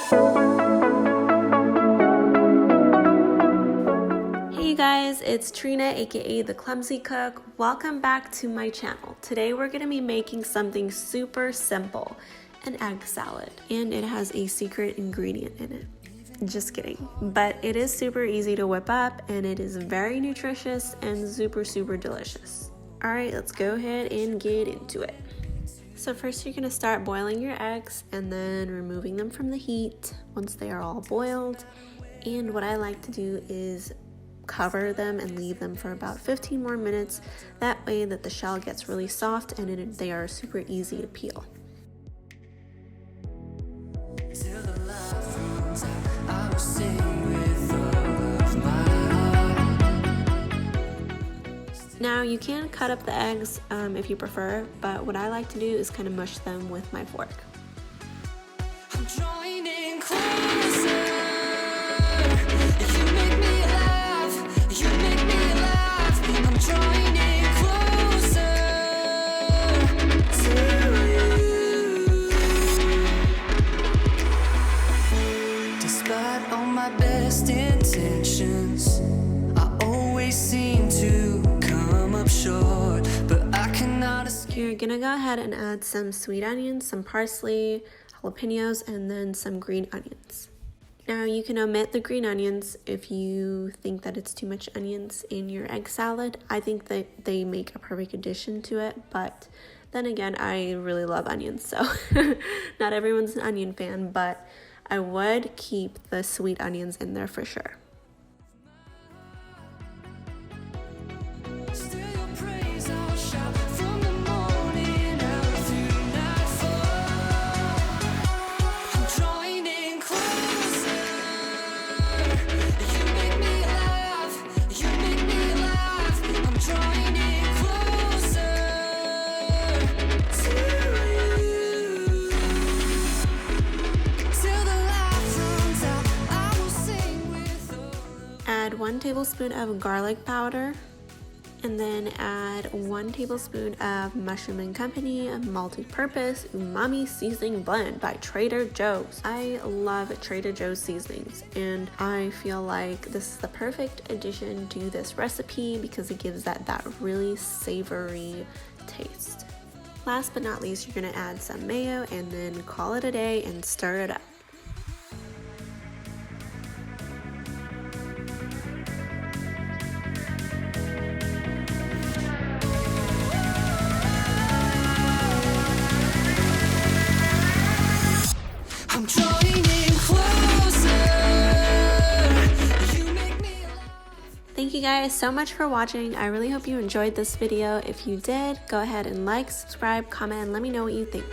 Hey guys, it's Trina, aka the Clumsy Cook. Welcome back to my channel. Today we're going to be making something super simple, an egg salad, and it has a secret ingredient in it. Just kidding, but it is super easy to whip up and it is very nutritious and super delicious. All right, let's go ahead and get into it. So first you're going to start boiling your eggs and then removing them from the heat once they are all boiled. And what I like to do is cover them and leave them for about 15 more minutes. That way that the shell gets really soft and they are super easy to peel. Now you can cut up the eggs if you prefer, but what I like to do is kind of mush them with my fork. Despite all my best intentions, I always seem to come up short, but I cannot escape. You're gonna go ahead and add some sweet onions, some parsley, jalapenos, and then some green onions. Now you can omit the green onions if you think that it's too much onions in your egg salad. I think that they make a perfect addition to it, but then again, I really love onions, so not everyone's an onion fan, but I would keep the sweet onions in there for sure. Add 1 tablespoon of garlic powder, and then add 1 tablespoon of Mushroom and Company multipurpose umami seasoning blend by Trader Joe's. I love Trader Joe's seasonings, and I feel like this is the perfect addition to this recipe because it gives that really savory taste. Last but not least, you're gonna add some mayo and then call it a day and stir it up. Thank you guys so much for watching. I really hope you enjoyed this video. If you did, go ahead and like, subscribe, comment, and let me know what you think.